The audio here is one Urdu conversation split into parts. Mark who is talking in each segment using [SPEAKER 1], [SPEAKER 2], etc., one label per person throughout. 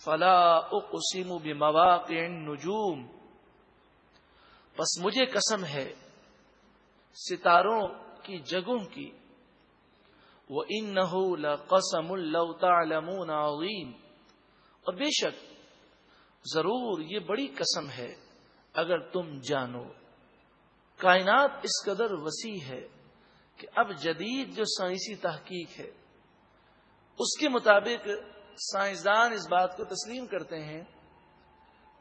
[SPEAKER 1] فلا اقسم بمواقع النجوم، بس مجھے قسم ہے ستاروں کی جگہوں کی، وَإِنَّهُ لَقَسَمٌ لَوْ تَعْلَمُونَ عَظِيمٌ، اور بے شک ضرور یہ بڑی قسم ہے اگر تم جانو۔ کائنات اس قدر وسیع ہے کہ اب جدید جو سائنسی تحقیق ہے اس کے مطابق سائنسدان اس بات کو تسلیم کرتے ہیں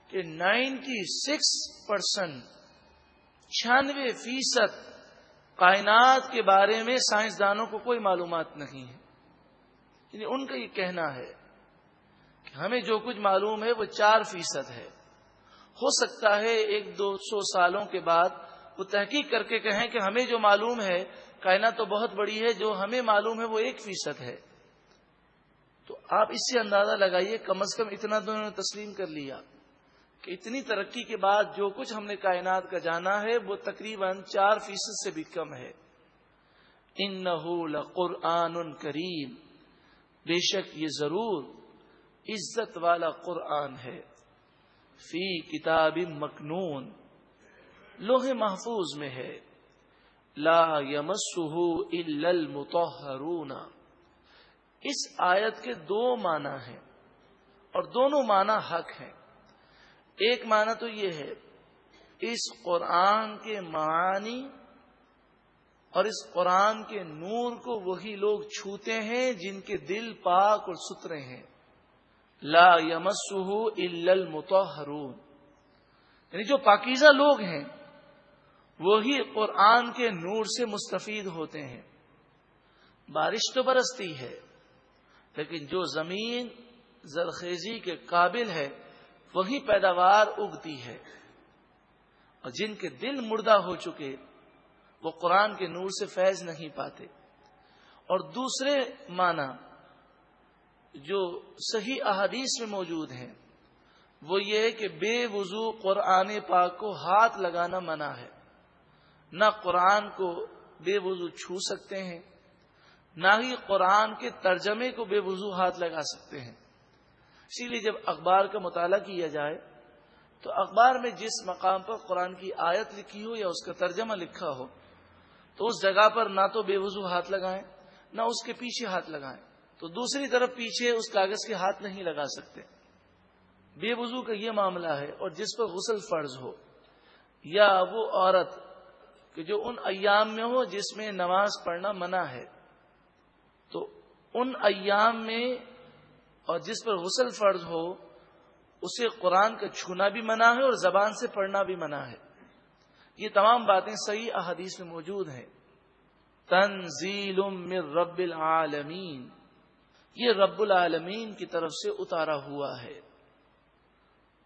[SPEAKER 1] کہ 96% 96% کائنات کے بارے میں سائنسدانوں کو کوئی معلومات نہیں ہے۔ یعنی ان کا یہ کہنا ہے کہ ہمیں جو کچھ معلوم ہے وہ 4% ہے۔ ہو سکتا ہے 100-200 سالوں کے بعد وہ تحقیق کر کے کہیں کہ ہمیں جو معلوم ہے کائنات تو بہت بڑی ہے، جو ہمیں معلوم ہے وہ 1% ہے۔ تو آپ اس سے اندازہ لگائیے، کم از کم اتنا تو انہوں نے تسلیم کر لیا کہ اتنی ترقی کے بعد جو کچھ ہم نے کائنات کا جانا ہے وہ تقریباً 4% سے بھی کم ہے۔ انہ لقرآن کریم، بے شک یہ ضرور عزت والا قرآن ہے، فی کتاب مکنون، لوح محفوظ میں ہے، لا یمسہ الا المطہرون۔ اس آیت کے 2 معنی ہیں اور دونوں معنی حق ہیں۔ ایک معنی تو یہ ہے اس قرآن کے معانی اور اس قرآن کے نور کو وہی لوگ چھوتے ہیں جن کے دل پاک اور ستھرے ہیں، لا یمسہ الا المطہرون، یعنی جو پاکیزہ لوگ ہیں وہی قرآن کے نور سے مستفید ہوتے ہیں۔ بارش تو برستی ہے لیکن جو زمین زرخیزی کے قابل ہے وہی پیداوار اگتی ہے، اور جن کے دل مردہ ہو چکے وہ قرآن کے نور سے فیض نہیں پاتے۔ اور دوسرے معنی جو صحیح احادیث میں موجود ہیں وہ یہ کہ بے وضو قرآن پاک کو ہاتھ لگانا منع ہے، نہ قرآن کو بے وضو چھو سکتے ہیں، نہ ہی قرآن کے ترجمے کو بے وضو ہاتھ لگا سکتے ہیں۔ اسی لیے جب اخبار کا مطالعہ کیا جائے تو اخبار میں جس مقام پر قرآن کی آیت لکھی ہو یا اس کا ترجمہ لکھا ہو تو اس جگہ پر نہ تو بے وضو ہاتھ لگائیں نہ اس کے پیچھے ہاتھ لگائیں، تو دوسری طرف پیچھے اس کاغذ کے ہاتھ نہیں لگا سکتے۔ بے وضو کا یہ معاملہ ہے، اور جس پر غسل فرض ہو، یا وہ عورت کہ جو ان ایام میں ہو جس میں نماز پڑھنا منع ہے، تو ان ایام میں اور جس پر غسل فرض ہو اسے قرآن کا چھونا بھی منع ہے اور زبان سے پڑھنا بھی منع ہے۔ یہ تمام باتیں صحیح احادیث میں موجود ہیں۔ تنزیل من رب العالمین، یہ رب العالمین کی طرف سے اتارا ہوا ہے۔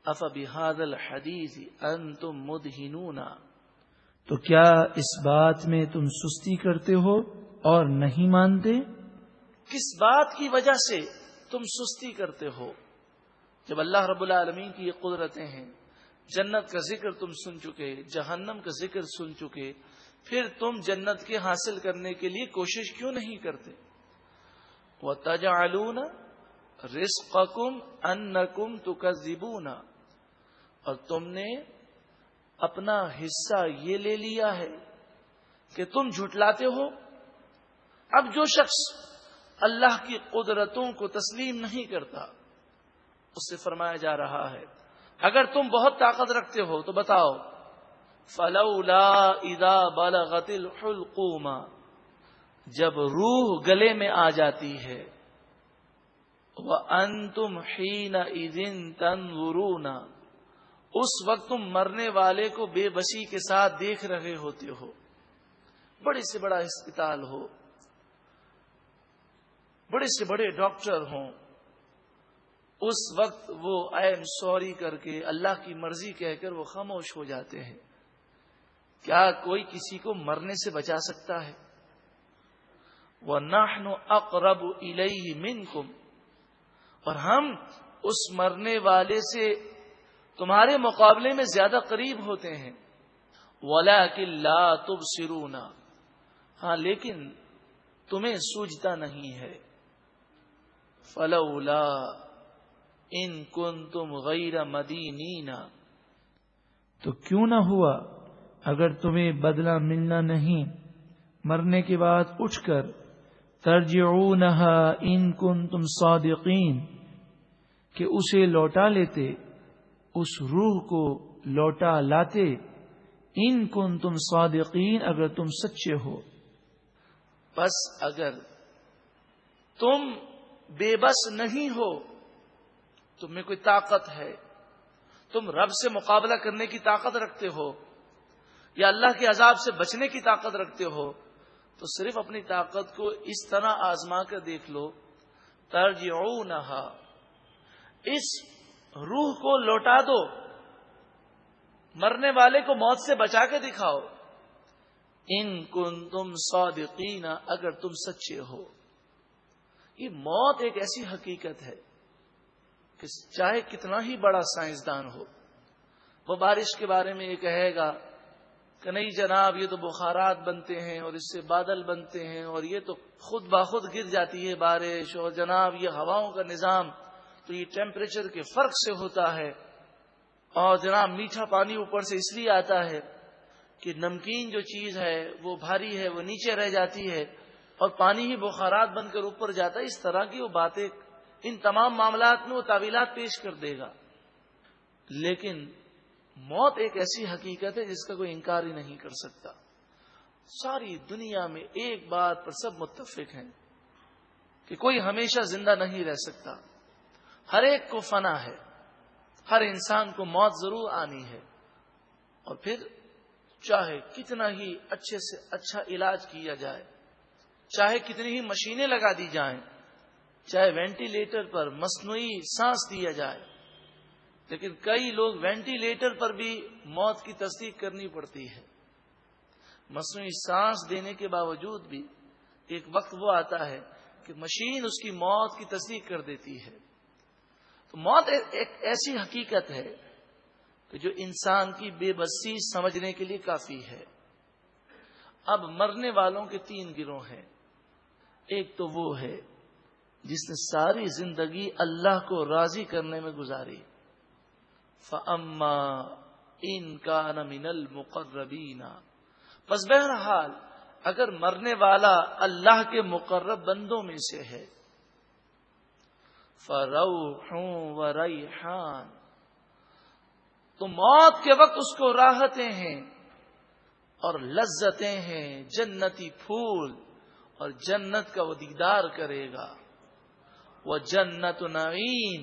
[SPEAKER 1] افبہذا الحدیث انتم مدہنون، تو کیا اس بات میں تم سستی کرتے ہو اور نہیں مانتے؟ کس بات کی وجہ سے تم سستی کرتے ہو؟ جب اللہ رب العالمین کی یہ قدرتیں ہیں، جنت کا ذکر تم سن چکے، جہنم کا ذکر سن چکے، پھر تم جنت کے حاصل کرنے کے لیے کوشش کیوں نہیں کرتے؟ وَتَجْعَلُونَ رِزْقَكُمْ أَنَّكُمْ تُكَذِّبُونَ، اور تم نے اپنا حصہ یہ لے لیا ہے کہ تم جھٹلاتے ہو۔ اب جو شخص اللہ کی قدرتوں کو تسلیم نہیں کرتا اس سے فرمایا جا رہا ہے اگر تم بہت طاقت رکھتے ہو تو بتاؤ، فَلَوْلَا إِذَا بَلَغَتِ الْحُلْقُومَ، جب روح گلے میں آ جاتی ہے، وَأَنْتُمْ حِينَئِذٍ تَنْظُرُونَ، اس وقت تم مرنے والے کو بے بسی کے ساتھ دیکھ رہے ہوتے ہو، بڑے سے بڑا اسپتال ہو، بڑے سے بڑے ڈاکٹر ہوں، اس وقت وہ آئی ایم سوری کر کے اللہ کی مرضی کہہ کر وہ خاموش ہو جاتے ہیں۔ کیا کوئی کسی کو مرنے سے بچا سکتا ہے؟ وَنَحْنُ أَقْرَبُ إِلَيْهِ مِنْكُمْ، اور ہم اس مرنے والے سے تمہارے مقابلے میں زیادہ قریب ہوتے ہیں۔ وَلَكِنْ لَا تُبْصِرُونَ، ہاں لیکن تمہیں سوجھتا نہیں ہے۔ فَلَوْلَا ان کنتم غیر مدینین،
[SPEAKER 2] تو کیوں نہ ہوا اگر تمہیں بدلہ ملنا نہیں مرنے کے بعد اٹھ کر، ترجعونہا ان کنتم صادقین، کہ اسے لوٹا لیتے، اس روح کو لوٹا لاتے، ان کنتم صادقین، اگر تم سچے ہو۔
[SPEAKER 1] بس اگر تم بے بس نہیں ہو، تم میں کوئی طاقت ہے، تم رب سے مقابلہ کرنے کی طاقت رکھتے ہو یا اللہ کے عذاب سے بچنے کی طاقت رکھتے ہو، تو صرف اپنی طاقت کو اس طرح آزما کر دیکھ لو، ترجعونہا، اس روح کو لوٹا دو، مرنے والے کو موت سے بچا کے دکھاؤ، ان کنتم صادقین، اگر تم سچے ہو۔ یہ موت ایک ایسی حقیقت ہے کہ چاہے کتنا ہی بڑا سائنسدان ہو، وہ بارش کے بارے میں یہ کہے گا کہ نہیں جناب یہ تو بخارات بنتے ہیں اور اس سے بادل بنتے ہیں اور یہ تو خود بخود گر جاتی ہے بارش، اور جناب یہ ہواؤں کا نظام تو یہ ٹیمپریچر کے فرق سے ہوتا ہے، اور جناب میٹھا پانی اوپر سے اس لیے آتا ہے کہ نمکین جو چیز ہے وہ بھاری ہے، وہ نیچے رہ جاتی ہے اور پانی ہی بخارات بن کر اوپر جاتا ہے۔ اس طرح کی وہ باتیں، ان تمام معاملات میں وہ تعویلات پیش کر دے گا۔ لیکن موت ایک ایسی حقیقت ہے جس کا کوئی انکار ہی نہیں کر سکتا۔ ساری دنیا میں ایک بات پر سب متفق ہیں کہ کوئی ہمیشہ زندہ نہیں رہ سکتا، ہر ایک کو فنا ہے، ہر انسان کو موت ضرور آنی ہے، اور پھر چاہے کتنا ہی اچھے سے اچھا علاج کیا جائے، چاہے کتنی ہی مشینیں لگا دی جائیں، چاہے وینٹیلیٹر پر مصنوعی سانس دیا جائے، لیکن کئی لوگ وینٹیلیٹر پر بھی موت کی تصدیق کرنی پڑتی ہے۔ مصنوعی سانس دینے کے باوجود بھی ایک وقت وہ آتا ہے کہ مشین اس کی موت کی تصدیق کر دیتی ہے۔ تو موت ایک ایسی حقیقت ہے کہ جو انسان کی بے بسی سمجھنے کے لیے کافی ہے۔ اب مرنے والوں کے 3 گروہ ہیں۔ ایک تو وہ ہے جس نے ساری زندگی اللہ کو راضی کرنے میں گزاری، فَأَمَّا إِن كَانَ مِنَ الْمُقَرَّبِينَ، بس بہرحال اگر مرنے والا اللہ کے مقرب بندوں میں سے ہے، فَرَوْحٌ وَرَيْحَانٌ، تو موت کے وقت اس کو راحتیں ہیں اور لذتیں ہیں، جنتی پھول، اور جنت کا وہ دیدار کرے گا، وہ جنت نعیم،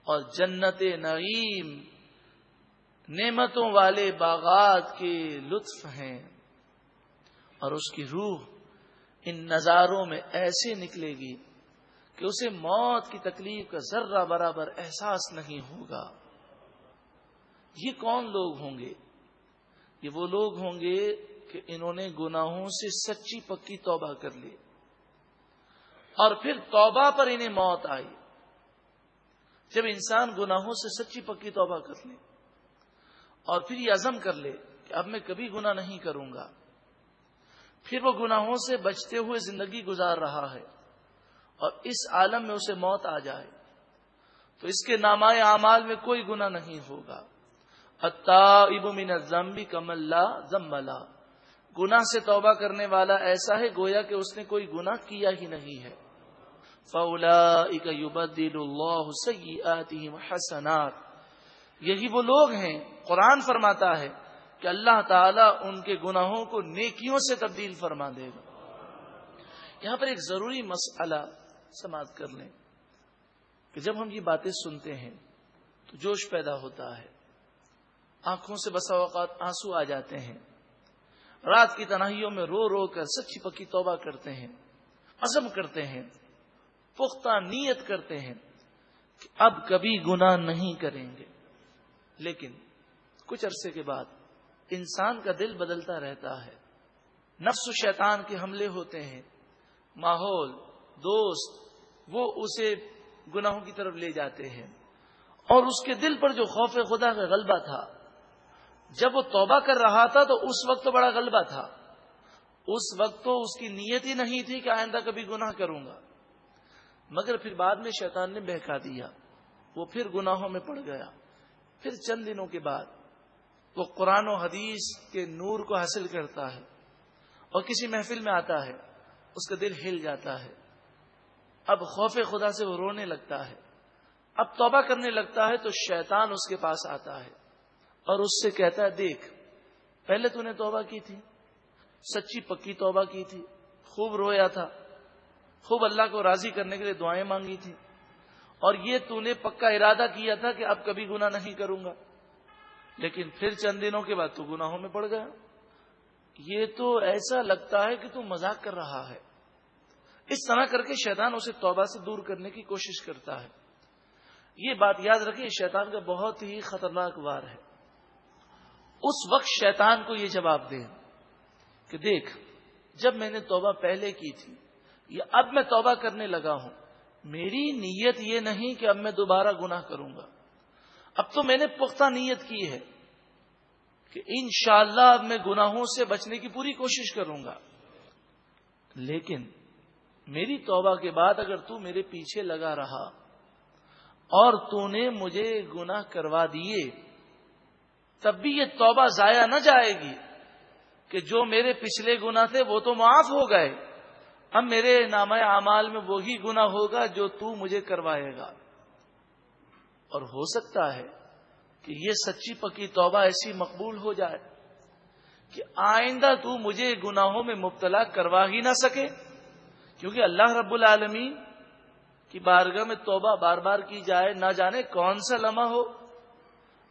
[SPEAKER 1] اور جنت نعیم نعمتوں والے باغات کے لطف ہیں، اور اس کی روح ان نظاروں میں ایسے نکلے گی کہ اسے موت کی تکلیف کا ذرہ برابر احساس نہیں ہوگا۔ یہ کون لوگ ہوں گے؟ یہ وہ لوگ ہوں گے کہ انہوں نے گناہوں سے سچی پکی توبہ کر لی، اور پھر توبہ پر انہیں موت آئی۔ جب انسان گناہوں سے سچی پکی توبہ کر لے اور پھر یہ عزم کر لے کہ اب میں کبھی گناہ نہیں کروں گا، پھر وہ گناہوں سے بچتے ہوئے زندگی گزار رہا ہے اور اس عالم میں اسے موت آ جائے، تو اس کے نامۂ اعمال میں کوئی گناہ نہیں ہوگا۔ التائب من الذنب کمن لا ذنب لہ، گناہ سے توبہ کرنے والا ایسا ہے گویا کہ اس نے کوئی گناہ کیا ہی نہیں ہے۔ فَأُولَئِكَ يُبَدِّلُ اللَّهُ سَيِّئَاتِهِمْ حَسَنَاتٍ، یہی وہ لوگ ہیں، قرآن فرماتا ہے کہ اللہ تعالیٰ ان کے گناہوں کو نیکیوں سے تبدیل فرما دے گا۔ یہاں پر ایک ضروری مسئلہ سماعت کر لیں کہ جب ہم یہ باتیں سنتے ہیں تو جوش پیدا ہوتا ہے، آنکھوں سے بسا اوقات آنسو آ جاتے ہیں، رات کی تنہائیوں میں رو رو کر سچی پکی توبہ کرتے ہیں، عزم کرتے ہیں، پختہ نیت کرتے ہیں کہ اب کبھی گناہ نہیں کریں گے، لیکن کچھ عرصے کے بعد انسان کا دل بدلتا رہتا ہے، نفس و شیطان کے حملے ہوتے ہیں، ماحول، دوست، وہ اسے گناہوں کی طرف لے جاتے ہیں، اور اس کے دل پر جو خوف خدا کا غلبہ تھا، جب وہ توبہ کر رہا تھا تو اس وقت تو بڑا غلبہ تھا، اس وقت تو اس کی نیت ہی نہیں تھی کہ آئندہ کبھی گناہ کروں گا، مگر پھر بعد میں شیطان نے بہکا دیا وہ پھر گناہوں میں پڑ گیا. پھر چند دنوں کے بعد وہ قرآن و حدیث کے نور کو حاصل کرتا ہے اور کسی محفل میں آتا ہے, اس کا دل ہل جاتا ہے. اب خوف خدا سے وہ رونے لگتا ہے. اب توبہ کرنے لگتا ہے تو شیطان اس کے پاس آتا ہے اور اس سے کہتا ہے, دیکھ پہلے تو نے توبہ کی تھی, سچی پکی توبہ کی تھی, خوب رویا تھا, خوب اللہ کو راضی کرنے کے لیے دعائیں مانگی تھی, اور یہ تو نے پکا ارادہ کیا تھا کہ اب کبھی گناہ نہیں کروں گا, لیکن پھر چند دنوں کے بعد تو گناہوں میں پڑ گیا. یہ تو ایسا لگتا ہے کہ تو مذاق کر رہا ہے. اس طرح کر کے شیطان اسے توبہ سے دور کرنے کی کوشش کرتا ہے. یہ بات یاد رکھیں, شیطان کا بہت ہی خطرناک وار ہے. اس وقت شیطان کو یہ جواب دے کہ دیکھ, جب میں نے توبہ پہلے کی تھی یا اب میں توبہ کرنے لگا ہوں, میری نیت یہ نہیں کہ اب میں دوبارہ گناہ کروں گا. اب تو میں نے پختہ نیت کی ہے کہ انشاءاللہ اب میں گناہوں سے بچنے کی پوری کوشش کروں گا. لیکن میری توبہ کے بعد اگر تو میرے پیچھے لگا رہا اور تو نے مجھے گناہ کروا دیے, تب بھی یہ توبہ ضائع نہ جائے گی کہ جو میرے پچھلے گناہ تھے وہ تو معاف ہو گئے, اب میرے نامہ اعمال میں وہی گناہ ہوگا جو تو مجھے کروائے گا. اور ہو سکتا ہے کہ یہ سچی پکی توبہ ایسی مقبول ہو جائے کہ آئندہ تو مجھے گناہوں میں مبتلا کروا ہی نہ سکے, کیونکہ اللہ رب العالمین کی بارگاہ میں توبہ بار بار کی جائے, نہ جانے کون سا لمحہ ہو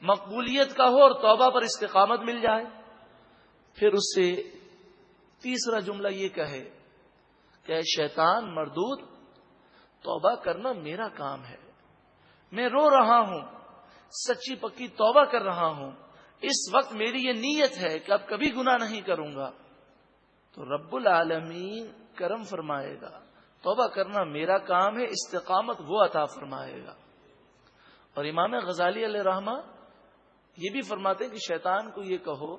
[SPEAKER 1] مقبولیت کا ہو اور توبہ پر استقامت مل جائے. پھر اس سے تیسرا جملہ یہ کہے کہ اے شیطان مردود, توبہ کرنا میرا کام ہے, میں رو رہا ہوں, سچی پکی توبہ کر رہا ہوں, اس وقت میری یہ نیت ہے کہ اب کبھی گناہ نہیں کروں گا. تو رب العالمین کرم فرمائے گا, توبہ کرنا میرا کام ہے, استقامت وہ عطا فرمائے گا. اور امام غزالی علیہ رحمہ یہ بھی فرماتے ہیں کہ شیطان کو یہ کہو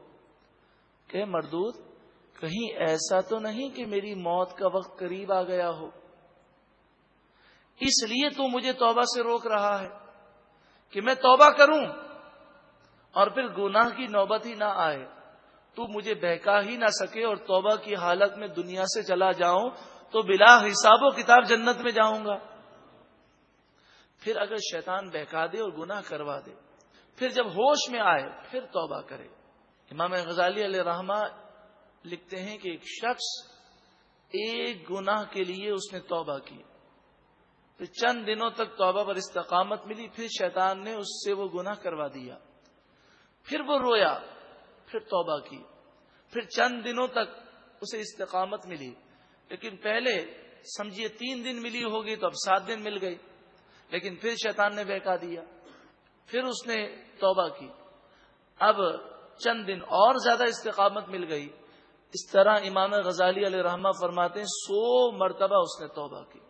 [SPEAKER 1] کہ مردود, کہیں ایسا تو نہیں کہ میری موت کا وقت قریب آ گیا ہو, اس لیے تو مجھے توبہ سے روک رہا ہے کہ میں توبہ کروں اور پھر گناہ کی نوبت ہی نہ آئے, تو مجھے بہکا ہی نہ سکے اور توبہ کی حالت میں دنیا سے چلا جاؤں تو بلا حساب و کتاب جنت میں جاؤں گا. پھر اگر شیطان بہکا دے اور گناہ کروا دے, پھر جب ہوش میں آئے پھر توبہ کرے. امام غزالی علیہ رحمہ لکھتے ہیں کہ ایک شخص ایک گناہ کے لیے اس نے توبہ کی, پھر چند دنوں تک توبہ پر استقامت ملی, پھر شیطان نے اس سے وہ گناہ کروا دیا, پھر وہ رویا, پھر توبہ کی, پھر چند دنوں تک اسے استقامت ملی, لیکن پہلے سمجھیے 3 دن ملی ہوگی تو اب 7 دن مل گئی, لیکن پھر شیطان نے بہکا دیا, پھر اس نے توبہ کی, اب چند دن اور زیادہ استقامت مل گئی. اس طرح امام غزالی علیہ رحمہ فرماتے ہیں 100 مرتبہ اس نے توبہ کی,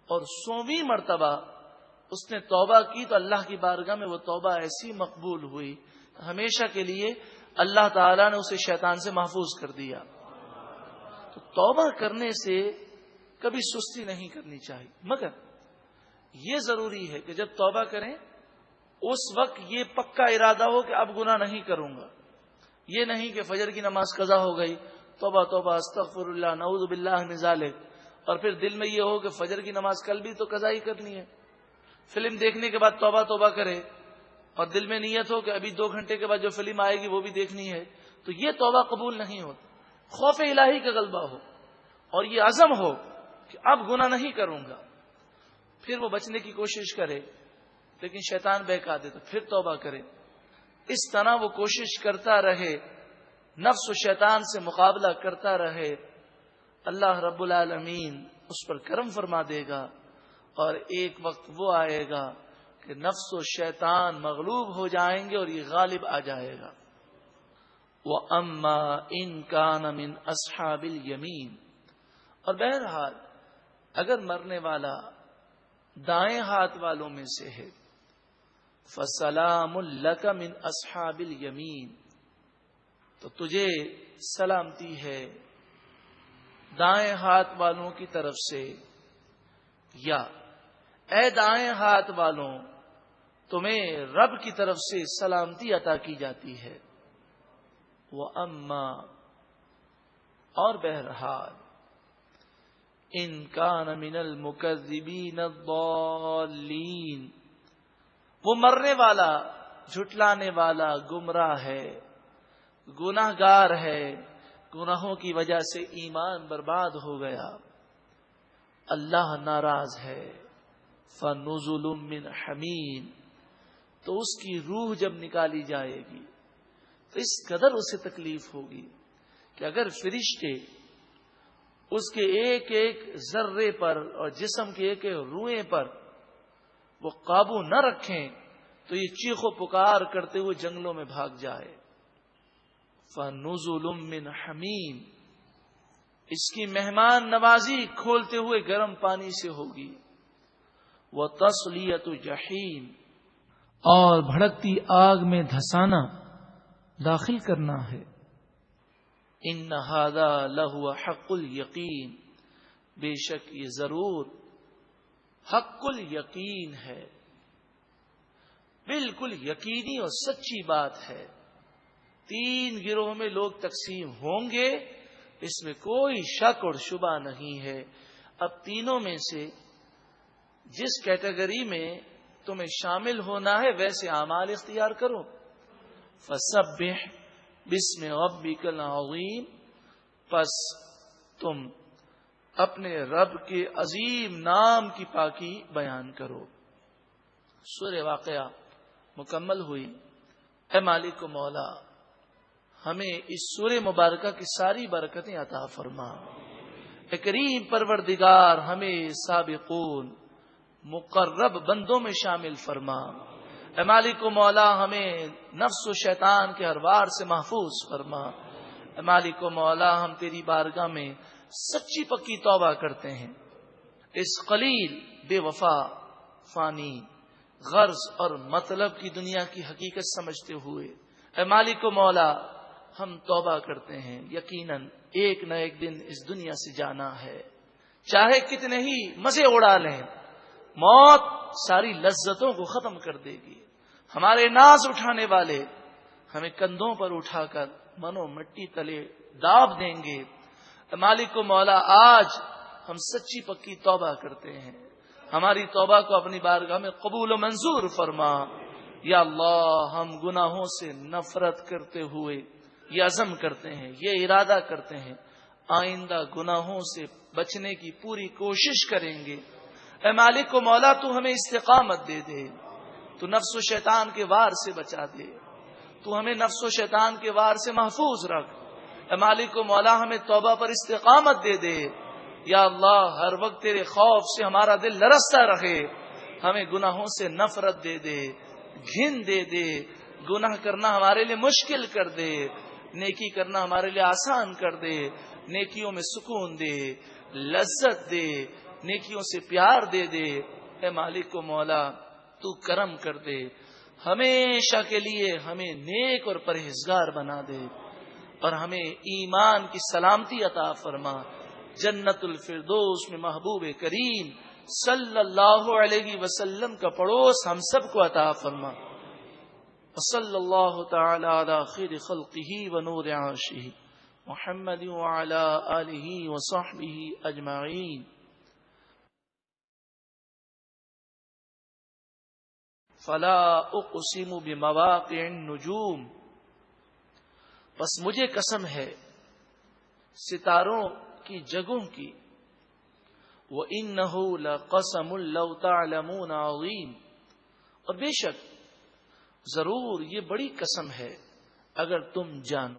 [SPEAKER 1] اور 100ویں مرتبہ اس نے توبہ کی تو اللہ کی بارگاہ میں وہ توبہ ایسی مقبول ہوئی, ہمیشہ کے لیے اللہ تعالیٰ نے اسے شیطان سے محفوظ کر دیا. تو توبہ کرنے سے کبھی سستی نہیں کرنی چاہیے, مگر یہ ضروری ہے کہ جب توبہ کریں اس وقت یہ پکا ارادہ ہو کہ اب گناہ نہیں کروں گا. یہ نہیں کہ فجر کی نماز قضا ہو گئی, توبہ توبہ استغفر اللہ نعوذ باللہ من ذالک, اور پھر دل میں یہ ہو کہ فجر کی نماز کل بھی تو قضا ہی کرنی ہے. فلم دیکھنے کے بعد توبہ توبہ کرے اور دل میں نیت ہو کہ ابھی 2 گھنٹے کے بعد جو فلم آئے گی وہ بھی دیکھنی ہے, تو یہ توبہ قبول نہیں ہوتی. خوف الہی کا غلبہ ہو اور یہ عزم ہو کہ اب گناہ نہیں کروں گا, پھر وہ بچنے کی کوشش کرے لیکن شیطان بہکا دے تو پھر توبہ کرے. اس طرح وہ کوشش کرتا رہے, نفس و شیطان سے مقابلہ کرتا رہے, اللہ رب العالمین اس پر کرم فرما دے گا, اور ایک وقت وہ آئے گا کہ نفس و شیطان مغلوب ہو جائیں گے اور یہ غالب آ جائے گا. وَأَمَّا إِن كَانَ مِنْ أَصْحَابِ الْيَمِينِ, اور بہرحال اگر مرنے والا دائیں ہاتھ والوں میں سے ہے, فَسَلَامٌ لَكَ مِنْ أَصْحَابِ الْيَمِينِ, تو تجھے سلامتی ہے دائیں ہاتھ والوں کی طرف سے, یا اے دائیں ہاتھ والوں، تمہیں رب کی طرف سے سلامتی عطا کی جاتی ہے۔ وَأَمَّا، اور بہرحال، ان کان من المکذبین الضالین، وہ مرنے والا، جھٹلانے والا گمراہ ہے، گناہ گار ہے، گناہوں کی وجہ سے ایمان برباد ہو گیا، اللہ ناراض ہے۔ فَنُزُلٌ مِّنْ حَمِيمٍ، تو اس کی روح جب نکالی جائے گی تو اس قدر اسے تکلیف ہوگی کہ اگر فرشتے اس کے ایک ایک ذرے پر اور جسم کے ایک ایک روئے پر وہ قابو نہ رکھیں تو یہ چیخ و پکار کرتے ہوئے جنگلوں میں بھاگ جائے۔ فَنُزُلٌ مِّنْ حَمِيمٍ، اس کی مہمان نوازی کھولتے ہوئے گرم پانی سے ہوگی۔ وَتَصْلِيَةُ جَحِيمٍ،
[SPEAKER 2] اور بھڑکتی آگ میں دھسانا، داخل کرنا ہے۔
[SPEAKER 1] ان هذا لهو حق الیقین، بے شک یہ ضرور حق الیقین ہے، بالکل یقینی اور سچی بات ہے۔ 3 گروہ میں لوگ تقسیم ہوں گے، اس میں کوئی شک اور شبہ نہیں ہے۔ اب تینوں میں سے جس کیٹیگری میں تمہیں شامل ہونا ہے ویسے اعمال اختیار کرو۔ فسبح بسم ربک العظیم، پس تم اپنے رب کے عظیم نام کی پاکی بیان کرو۔ سورہ واقعہ مکمل ہوئی۔ اے مالک و مولا، ہمیں اس سورہ مبارکہ کی ساری برکتیں عطا فرما۔ اے کریم پروردگار، ہمیں سابقون مقرب بندوں میں شامل فرما۔ اے مالک و مولا، ہمیں نفس و شیطان کے ہر وار سے محفوظ فرما۔ اے مالک و مولا، ہم تیری بارگاہ میں سچی پکی توبہ کرتے ہیں، اس قلیل بے وفا فانی غرض اور مطلب کی دنیا کی حقیقت سمجھتے ہوئے اے مالک و مولا ہم توبہ کرتے ہیں، یقیناً ایک نہ ایک دن اس دنیا سے جانا ہے، چاہے کتنے ہی مزے اڑا لیں، موت ساری لذتوں کو ختم کر دے گی۔ ہمارے ناز اٹھانے والے ہمیں کندھوں پر اٹھا کر منو مٹی تلے داب دیں گے۔ مالک و مولا، آج ہم سچی پکی توبہ کرتے ہیں، ہماری توبہ کو اپنی بارگاہ میں قبول و منظور فرما۔ یا اللہ، ہم گناہوں سے نفرت کرتے ہوئے یہ عزم کرتے ہیں، یہ ارادہ کرتے ہیں، آئندہ گناہوں سے بچنے کی پوری کوشش کریں گے۔ اے مالک و مولا، تو ہمیں استقامت دے دے، تو نفس و شیطان کے وار سے بچا دے، تو ہمیں نفس و شیطان کے وار سے محفوظ رکھ۔ اے مالک و مولا، ہمیں توبہ پر استقامت دے دے۔ یا اللہ، ہر وقت تیرے خوف سے ہمارا دل لرزتا رہے، ہمیں گناہوں سے نفرت دے دے، گھن دے دے، گناہ کرنا ہمارے لیے مشکل کر دے، نیکی کرنا ہمارے لیے آسان کر دے، نیکیوں میں سکون دے، لذت دے، نیکیوں سے پیار دے دے۔ اے مالک و مولا، تو کرم کر دے، ہمیشہ کے لیے ہمیں نیک اور پرہیزگار بنا دے، اور ہمیں ایمان کی سلامتی عطا فرما۔ جنت الفردوس میں محبوب کریم صلی اللہ علیہ وسلم کا پڑوس ہم سب کو عطا فرما۔ وصلی اللہ تعالی علی خیر خلقہ ونور عرشہ محمد وعلی آلہ وصحبہ اجمعین۔ فلا اقسم بمواقع النجوم، بس مجھے قسم ہے ستاروں کی جگہوں کی۔ وَإِنَّهُ لَقَسَمٌ لَوْ تَعْلَمُونَ عَظِيمٌ، اور بے شک ضرور یہ بڑی قسم ہے اگر تم جانو۔